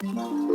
Hello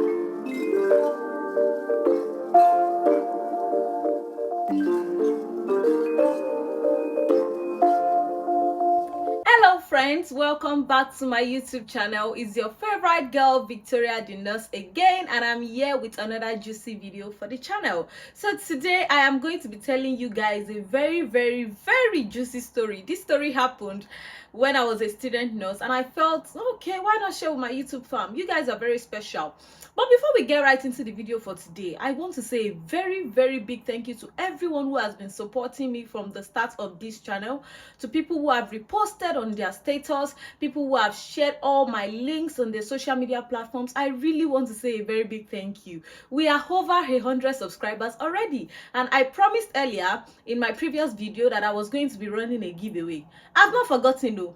friends, welcome back to my YouTube channel. It's your favorite girl Victoria the nurse again, and I'm here with another juicy video for the channel. So today I am going to be telling you guys a very juicy story. This story happened when I was a student nurse, and I felt okay, why not share with my YouTube fam? You guys are very special. But before we get right into the video for today, I want to say a very big thank you to everyone who has been supporting me from the start of this channel, to people who have reposted on their status, people who have shared all my links on their social media platforms. I really want to say a very big thank you. We are over 100 subscribers already, and I promised earlier in my previous video that I was going to be running a giveaway. I've not forgotten though.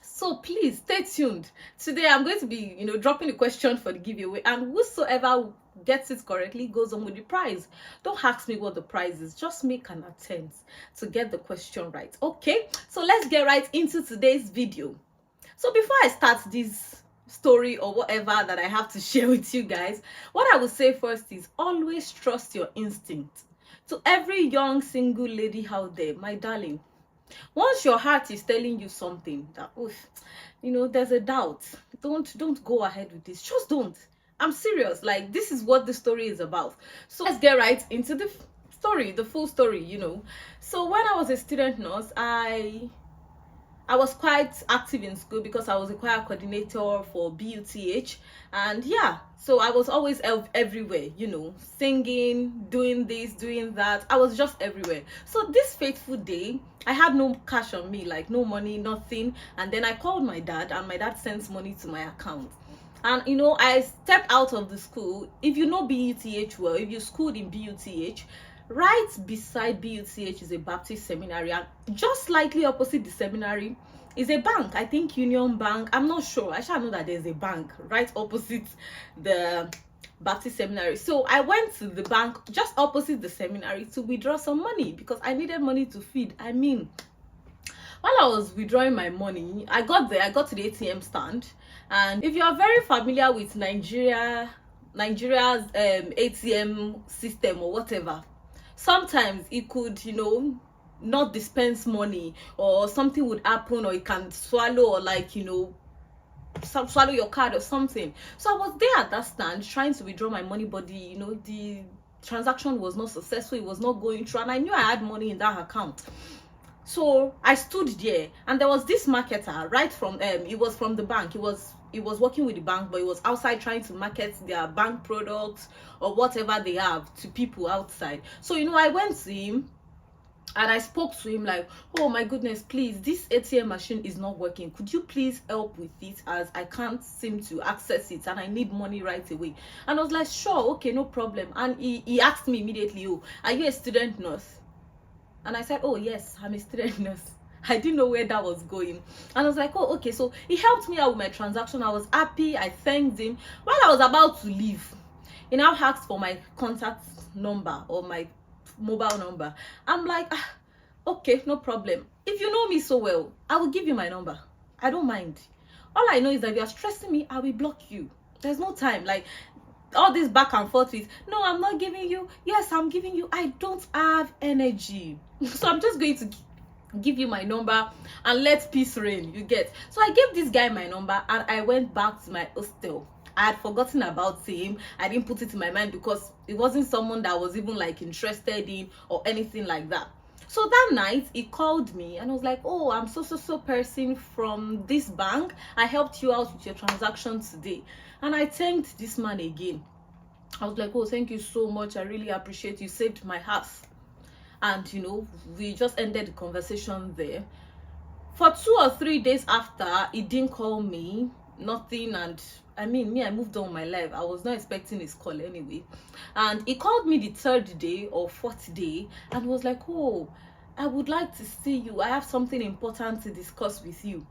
So please stay tuned. Today I'm going to be, dropping a question for the giveaway, and whosoever gets it correctly goes on with the prize. Don't ask me what the prize is, just make an attempt to get the question right. Okay, so let's get right into today's video. So before I start this story or whatever that I have to share with you guys, what I would say first is always trust your instinct. To every young single lady out there, my darling, once your heart is telling you something that there's a doubt, don't go ahead with this. Just don't. I'm serious. Like, this is what the story is about. So let's get right into the story, the full story. So when I was a student nurse, I was quite active in school because I was a choir coordinator for BUTH, and yeah, so I was always everywhere, singing, doing this, doing that. I was just everywhere. So this fateful day, I had no cash on me, like no money, nothing. And then I called my dad, and my dad sent money to my account. And I stepped out of the school. If you know BUTH well, if you schooled in BUTH, right beside BUTH is a Baptist seminary, and just slightly opposite the seminary is a bank. I think Union Bank. I'm not sure. I shall know that there's a bank right opposite the Baptist seminary. So I went to the bank just opposite the seminary to withdraw some money because I needed money to feed. While I was withdrawing my money, I got there. I got to the ATM stand, and if you are very familiar with Nigeria's ATM system or whatever, sometimes it could not dispense money, or something would happen, or it can swallow, or swallow your card or something. So I was there at that stand trying to withdraw my money, but the transaction was not successful. It was not going through, and I knew I had money in that account. So I stood there, and there was this marketer right from it was from the bank. It was working with the bank, but it was outside trying to market their bank products or whatever they have to people outside. So I went to him and I spoke to him like, oh my goodness, please, this ATM machine is not working. Could you please help with it, as I can't seem to access it and I need money right away? And I was like, sure, okay, no problem. And he asked me immediately, oh, are you a student nurse? And I said, oh yes, I'm a student nurse. I didn't know where that was going. And I was like, oh, okay. So he helped me out with my transaction. I was happy. I thanked him. While I was about to leave, he now asked for my contact number or my mobile number. I'm like, okay, no problem. If you know me so well, I will give you my number. I don't mind. All I know is that if you are stressing me, I will block you. There's no time. Like, all this back and forth with, no, I'm not giving you, yes, I'm giving you. I don't have energy. So I'm just going to give you my number and let peace reign, you get. So I gave this guy my number, and I went back to my hostel. I had forgotten about him. I didn't put it in my mind because it wasn't someone that I was even like interested in or anything like that. So that night he called me and I was like, oh, I'm so person from this bank. I helped you out with your transaction today. And I thanked this man again. I was like, oh, thank you so much. I really appreciate you. Saved my house. And we just ended the conversation there. For 2 or 3 days after, he didn't call me, nothing. And I moved on with my life. I was not expecting his call anyway. And he called me the 3rd day or 4th day and was like, oh, I would like to see you. I have something important to discuss with you.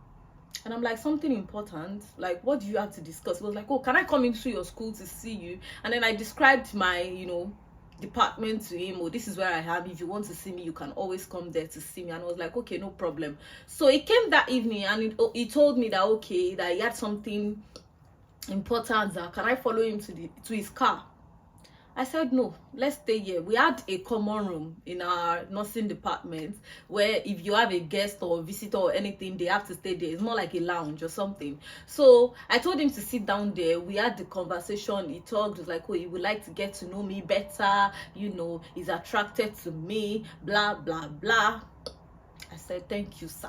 And I'm like, something important? Like, what do you have to discuss? He was like, oh, can I come into your school to see you? And then I described my, department to him. Oh, this is where I am. If you want to see me, you can always come there to see me. And I was like, okay, no problem. So he came that evening, and he told me that, okay, that he had something important that can I follow him to his car? I said no, let's stay here. We had a common room in our nursing department where if you have a guest or a visitor or anything, they have to stay there. It's more like a lounge or something. So I told him to sit down there. We had the conversation. He talked. He was like, oh, he would like to get to know me better. You know, he's attracted to me, blah, blah, blah. I said, thank you, sir.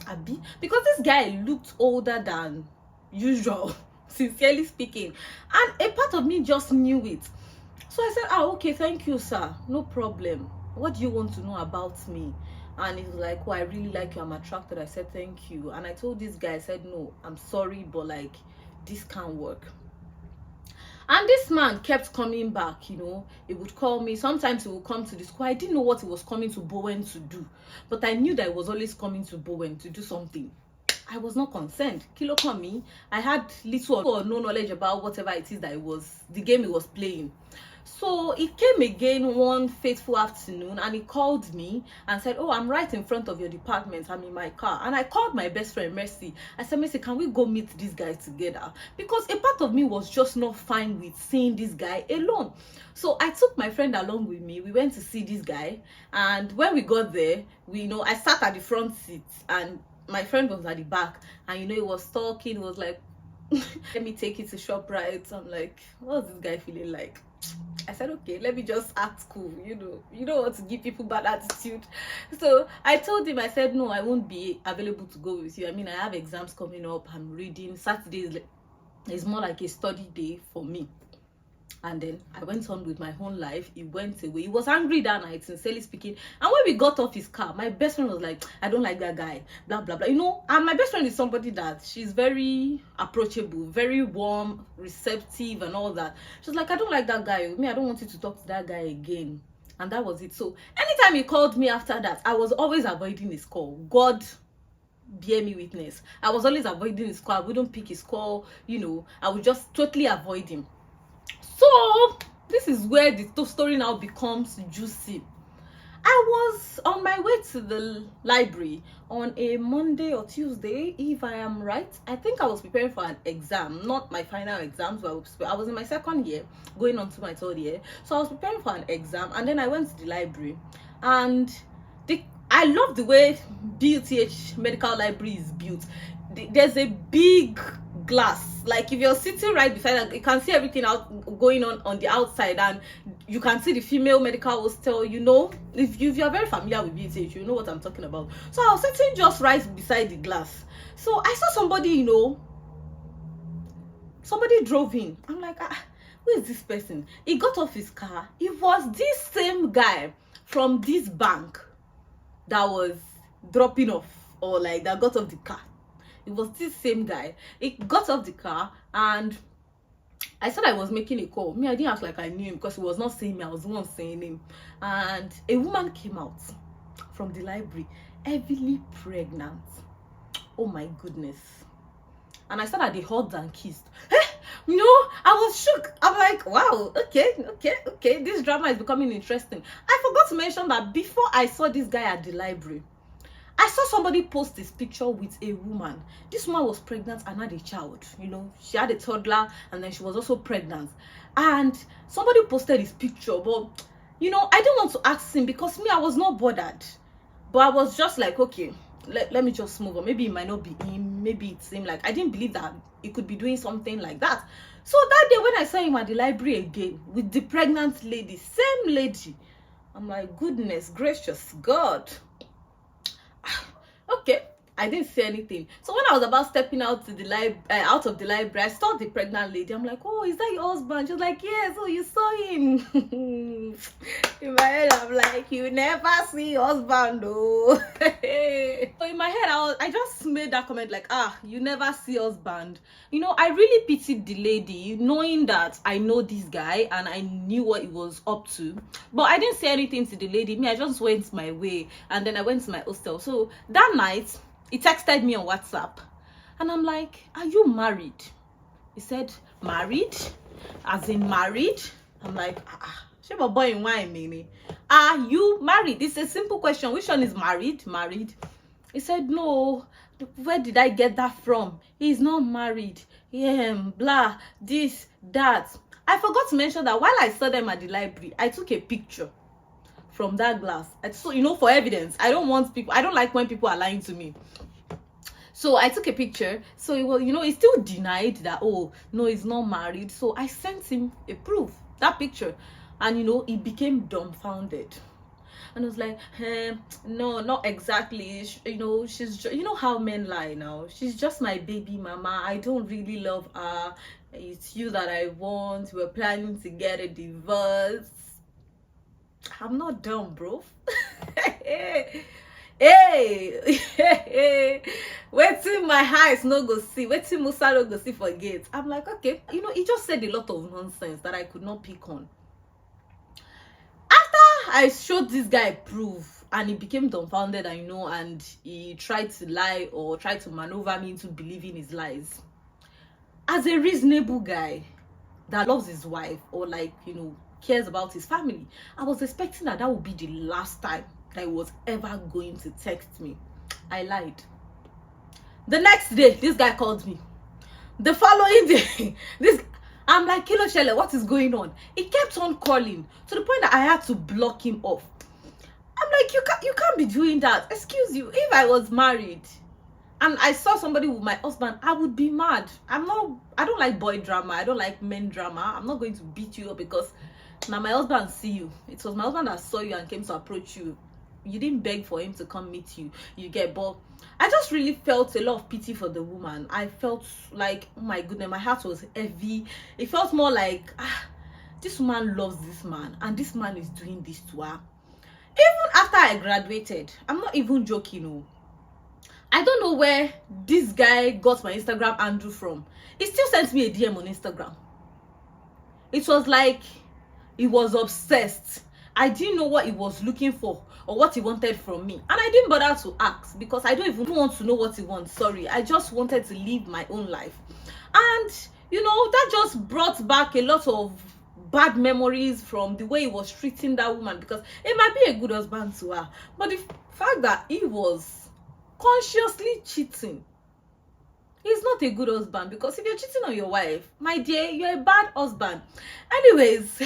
Abi, because this guy looked older than usual, sincerely speaking. And a part of me just knew it. So I said, okay, thank you, sir. No problem. What do you want to know about me? And he was like, oh, I really like you. I'm attracted. I said, thank you. And I told this guy, I said, no, I'm sorry, but like, this can't work. And this man kept coming back, you know. He would call me. Sometimes he would come to the school. I didn't know what he was coming to Bowen to do. But I knew that he was always coming to Bowen to do something. I was not concerned. Kilo me. I had little or no knowledge about whatever it is that the game he was playing. So he came again one fateful afternoon and he called me and said, oh, I'm right in front of your department. I'm in my car. And I called my best friend, Mercy. I said, Mercy, can we go meet these guys together? Because a part of me was just not fine with seeing this guy alone. So I took my friend along with me. We went to see this guy. And when we got there, I sat at the front seat and my friend was at the back. And, he was talking. He was like, let me take you to ShopRite. I'm like, what's this guy feeling like? I said, okay, let me just act cool. You don't want to give people bad attitude. So I told him, I said, no, I won't be available to go with you. I mean, I have exams coming up. I'm reading. Saturday is more like a study day for me. And then I went on with my own life. He went away. He was angry that night, sincerely speaking. And when we got off his car, my best friend was like, I don't like that guy, blah, blah, blah. And my best friend is somebody that she's very approachable, very warm, receptive and all that. She was like, I don't like that guy. I don't want you to talk to that guy again. And that was it. So anytime he called me after that, I was always avoiding his call. God bear me witness. I was always avoiding his call. I wouldn't pick his call. I would just totally avoid him. So this is where the story now becomes juicy. I was on my way to the library on a Monday or Tuesday, if I am right. I think I was preparing for an exam, not my final exams, but I was in my second year, going on to my third year. So I was preparing for an exam, and then I went to the library. And I love the way BUTH Medical Library is built. There's a big glass, like if you're sitting right beside that, you can see everything going on the outside, and you can see the female medical hostel. If you're very familiar with BTH, you know what I'm talking about. So I was sitting just right beside the glass. So I saw somebody, somebody drove in. I'm like, who is this person? He got off his car. It was this same guy from this bank that was dropping off, or like that got off the car. It was this same guy. He got off the car, and I said I was making a call. I didn't act like I knew him because he was not saying me. I was the one saying him. And a woman came out from the library, heavily pregnant. Oh my goodness. And I started, they hugged and kissed. I was shook. I'm like, wow, okay. This drama is becoming interesting. I forgot to mention that before I saw this guy at the library, I saw somebody post this picture with a woman. This woman was pregnant and had a child. She had a toddler, and then she was also pregnant. And somebody posted this picture, but I didn't want to ask him because I was not bothered. But I was just like, okay, let me just move on. Maybe it might not be him. Maybe it seemed like I didn't believe that he could be doing something like that. So that day when I saw him at the library again with the pregnant lady, same lady, I'm like, goodness gracious God. Okay, I didn't say anything. So when I was about stepping out to the out of the library, I saw the pregnant lady. I'm like, oh, is that your husband? She was like, yes. Oh, you saw him. In my head, I'm like, you never see your husband, though. So in my head, I just made that comment like, you never see husband. I really pitied the lady, knowing that I know this guy and I knew what he was up to. But I didn't say anything to the lady. I just went my way, and then I went to my hostel. So that night, he texted me on WhatsApp, and I'm like, are you married? He said, married? As in married? I'm like, boy in wine, Mimi. Are you married? It's a simple question. Which one is married? Married? He said, no. Where did I get that from? He's not married. blah, this, that. I forgot to mention that while I saw them at the library, I took a picture from that glass. So, for evidence. I don't like when people are lying to me. So I took a picture. So it was, he still denied that, oh, no, he's not married. So I sent him a proof, that picture. And, he became dumbfounded. And I was like, no, not exactly. She's, how men lie now. She's just my baby mama. I don't really love her. It's you that I want. We're planning to get a divorce. I'm not dumb, bro. Hey, waiting my eyes no go see, waiting Musa no go see forget. I'm like, okay, he just said a lot of nonsense that I could not pick on. After I showed this guy proof and he became dumbfounded, and he tried to lie or tried to maneuver me into believing his lies. As a reasonable guy that loves his wife or cares about his family, I was expecting that would be the last time that he was ever going to text me. I lied. The next day, this guy called me. The following day, I'm like, Kilo Shele, what is going on? He kept on calling to the point that I had to block him off. I'm like, you can't be doing that. Excuse you, if I was married and I saw somebody with my husband, I would be mad. I don't like boy drama. I don't like men drama. I'm not going to beat you up because now my husband see you. It was my husband that saw you and came to approach you. You didn't beg for him to come meet you. But I just really felt a lot of pity for the woman. I felt like, oh my goodness, my heart was heavy. It felt more like, this woman loves this man and this man is doing this to her. Even after I graduated, I'm not even joking. I don't know where this guy got my Instagram handle from. He still sent me a DM on Instagram. It was like he was obsessed. I didn't know what he was looking for or what he wanted from me. And I didn't bother to ask because I don't even want to know what he wants. Sorry. I just wanted to live my own life. And, that just brought back a lot of bad memories from the way he was treating that woman, because it might be a good husband to her. But the fact that he was consciously cheating, he's not a good husband, because if you're cheating on your wife, my dear, you're a bad husband. Anyways,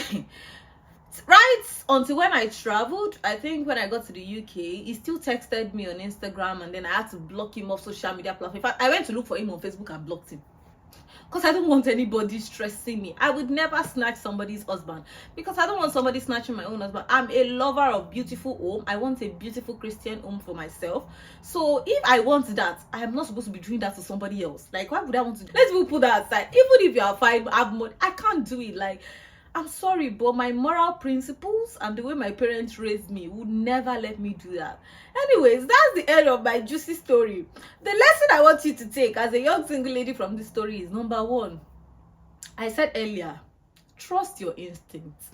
right until when I traveled, I think when I got to the UK, he still texted me on Instagram, and then I had to block him off social media platform. In fact, I went to look for him on Facebook and blocked him because I don't want anybody stressing me. I would never snatch somebody's husband because I don't want somebody snatching my own husband. I'm a lover of beautiful home. I want a beautiful Christian home for myself. So if I want that, I am not supposed to be doing that to somebody else. Like, why would I want to do? Let's even put that aside. Even if you are fine, have money, I can't do it. Like, I'm sorry, but my moral principles and the way my parents raised me would never let me do that. Anyways, that's the end of my juicy story. The lesson I want you to take as a young single lady from this story is, number one, I said earlier, trust your instincts.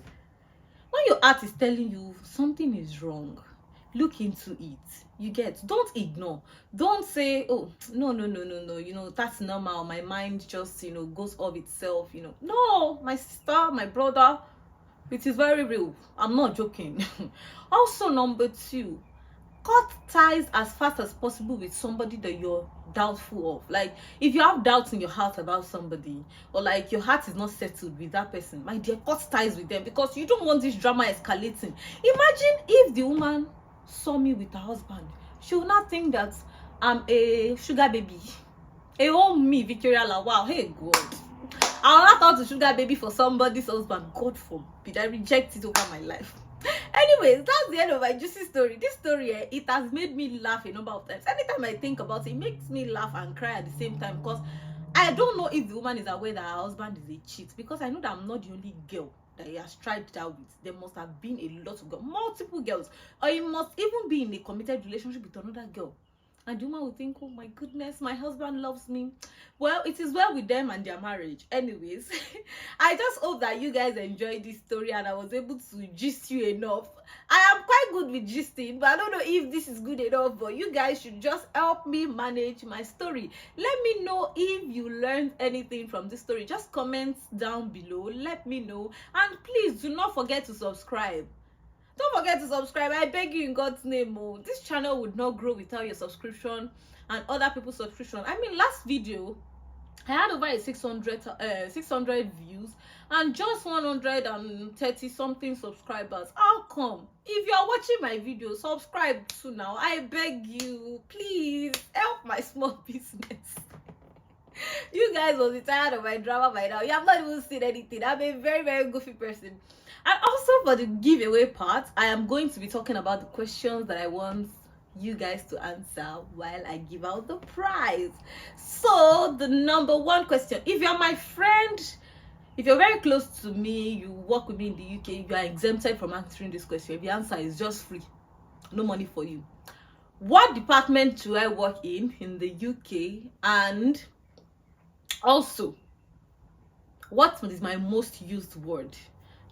When your heart is telling you something is wrong, look into it. Don't ignore. Don't say, oh, no, that's normal. My mind just, goes off itself, No, my sister, my brother, it is very real. I'm not joking. Also, number two, cut ties as fast as possible with somebody that you're doubtful of. Like, if you have doubts in your heart about somebody, or like your heart is not settled with that person, my dear, cut ties with them, because you don't want this drama escalating. Imagine if the woman saw me with her husband, she will not think that I'm a sugar baby, a whole me, Victoria Lawal. Hey God, I'll not thought to sugar baby for somebody's husband. God forbid, I reject it over my life. Anyways, that's the end of my juicy story. This story, it has made me laugh a number of times. Anytime I think about it, it makes me laugh and cry at the same time, because I don't know if the woman is aware that her husband is a cheat, because I know that I'm not the only girl that he has tried that with. There must have been a lot of girls, multiple girls, or he must even be in a committed relationship with another girl, and the woman will think, oh my goodness, my husband loves me. Well, it is well with them and their marriage. Anyways, I just hope that you guys enjoyed this story and I was able to gist you enough. I am quite good with gisting, but I don't know if this is good enough. But you guys should just help me manage my story. Let me know if you learned anything from this story. Just comment down below. Let me know. And please do not forget to subscribe. Don't forget to subscribe. I beg you in God's name. Oh, this channel would not grow without your subscription and other people's subscription. I mean, last video, I had over 600 views and just 130 something subscribers. How come? If you're watching my video, subscribe too now. I beg you, please help my small business. You guys will be tired of my drama by now. You have not even seen anything. I'm a very, very goofy person. And also for the giveaway part, I am going to be talking about the questions that I want you guys to answer while I give out the prize. So the number one question, if you're my friend, if you're very close to me, you work with me in the UK, you are exempted from answering this question. If the answer is just free, no money for you. What department do I work in the UK? And also, what is my most used word?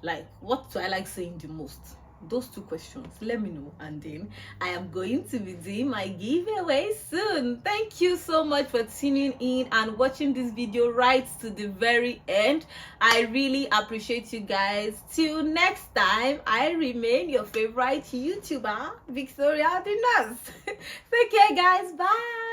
Like, what do I like saying the most? Those two questions, let me know, and then I am going to be doing my giveaway soon. Thank you so much for tuning in and watching this video right to the very end. I really appreciate you guys. Till next time, I remain your favorite YouTuber, Victoria the Nurse. Take care, guys. Bye.